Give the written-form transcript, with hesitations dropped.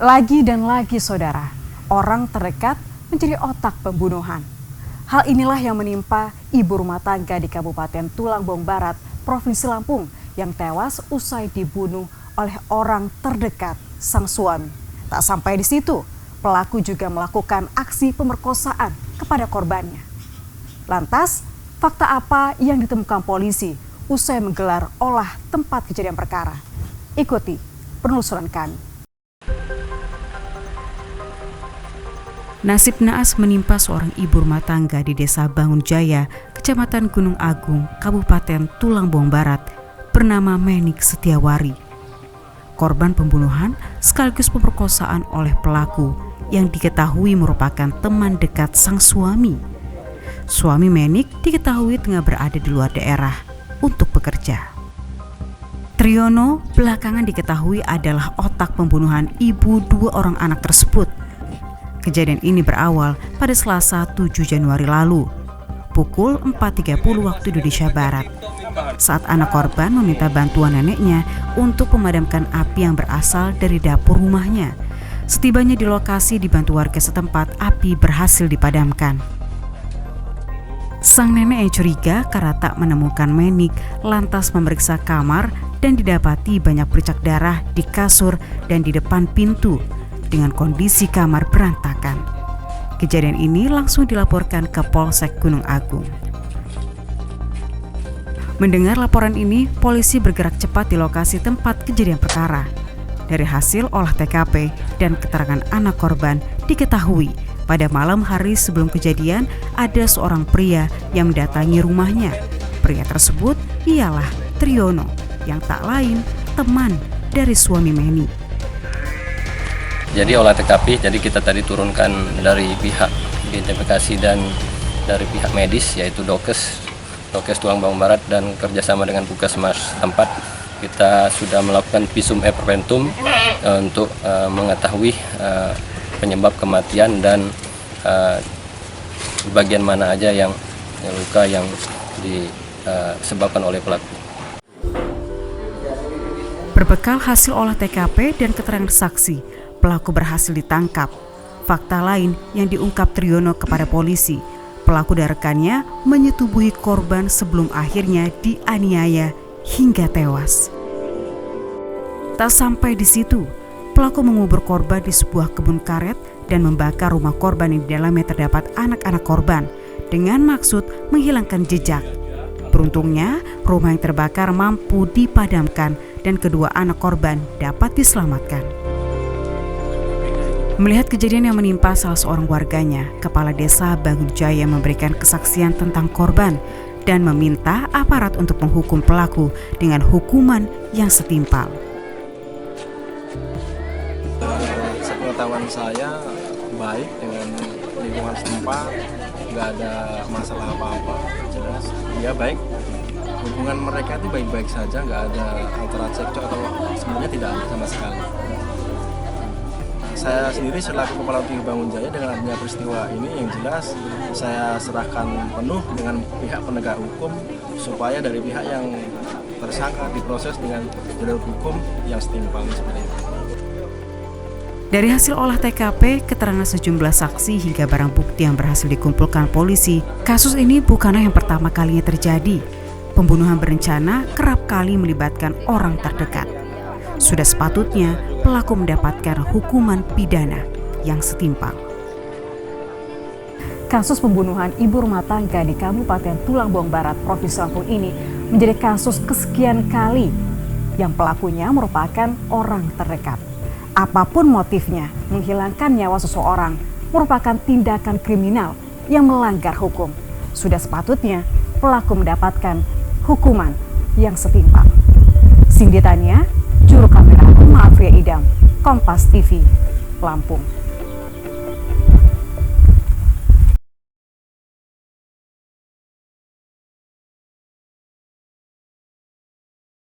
Lagi dan lagi saudara, orang terdekat menjadi otak pembunuhan. Hal inilah yang menimpa ibu rumah tangga di Kabupaten Tulangbong Barat, Provinsi Lampung yang tewas usai dibunuh oleh orang terdekat sang suami. Tak sampai di situ, pelaku juga melakukan aksi pemerkosaan kepada korbannya. Lantas, fakta apa yang ditemukan polisi usai menggelar olah tempat kejadian perkara? Ikuti penelusuran kami. Nasib naas menimpa seorang ibu rumah tangga di Desa Bangun Jaya, Kecamatan Gunung Agung, Kabupaten Tulangbong Barat, bernama Menik Setiawari. Korban pembunuhan sekaligus pemerkosaan oleh pelaku yang diketahui merupakan teman dekat sang suami. Suami Menik diketahui tengah berada di luar daerah untuk bekerja. Triyono belakangan diketahui adalah otak pembunuhan ibu dua orang anak tersebut. Kejadian ini berawal pada Selasa 7 Januari lalu, pukul 4.30 waktu Indonesia Barat, saat anak korban meminta bantuan neneknya untuk memadamkan api yang berasal dari dapur rumahnya. Setibanya di lokasi dibantu warga setempat, api berhasil dipadamkan. Sang nenek yang curiga karena tak menemukan Menik lantas memeriksa kamar dan didapati banyak bercak darah di kasur dan di depan pintu dengan kondisi kamar berantakan. Kejadian ini langsung dilaporkan ke Polsek Gunung Agung. Mendengar laporan ini, polisi bergerak cepat di lokasi tempat kejadian perkara. Dari hasil olah TKP dan keterangan anak korban, diketahui pada malam hari sebelum kejadian ada seorang pria yang mendatangi rumahnya. Pria tersebut ialah Triyono yang tak lain teman dari suami Menik. Jadi olah TKP, jadi kita tadi turunkan dari pihak identifikasi dan dari pihak medis yaitu Dokes Tulangbong Barat dan kerjasama dengan Puskesmas tempat. Kita sudah melakukan visum et preventum untuk mengetahui penyebab kematian dan bagian mana aja yang luka yang disebabkan oleh pelaku. Berbekal hasil olah TKP dan keterangan saksi, pelaku berhasil ditangkap. Fakta lain yang diungkap Triyono kepada polisi, pelaku dan rekannya menyetubuhi korban sebelum akhirnya dianiaya hingga tewas. Tak sampai di situ, pelaku mengubur korban di sebuah kebun karet dan membakar rumah korban yang di dalamnya terdapat anak-anak korban dengan maksud menghilangkan jejak. Beruntungnya, rumah yang terbakar mampu dipadamkan dan kedua anak korban dapat diselamatkan. Melihat kejadian yang menimpa salah seorang warganya, Kepala Desa Bangun Jaya memberikan kesaksian tentang korban dan meminta aparat untuk menghukum pelaku dengan hukuman yang setimpal. Sepengetahuan saya baik dengan lingkungan setempat, nggak ada masalah apa-apa, jelas dia baik. Hubungan mereka itu baik-baik saja, nggak ada antara cekcok atau sebenarnya tidak ada sama sekali. Saya sendiri selaku Kepala Tim Bangun Jaya dengan adanya peristiwa ini yang jelas saya serahkan penuh dengan pihak penegak hukum supaya dari pihak yang tersangka diproses dengan jalur hukum yang setimpal seperti itu. Dari hasil olah TKP, keterangan sejumlah saksi hingga barang bukti yang berhasil dikumpulkan polisi, kasus ini bukanlah yang pertama kalinya terjadi. Pembunuhan berencana kerap kali melibatkan orang terdekat. Sudah sepatutnya pelaku mendapatkan hukuman pidana yang setimpal. Kasus pembunuhan ibu rumah tangga di Kabupaten Tulangbong Barat, Provinsi Lampung ini menjadi kasus kesekian kali yang pelakunya merupakan orang terdekat. Apapun motifnya, menghilangkan nyawa seseorang merupakan tindakan kriminal yang melanggar hukum. Sudah sepatutnya pelaku mendapatkan hukuman yang setimpal. Cindy Tania, Juru kamera Maafria Idam, Kompas TV, Lampung.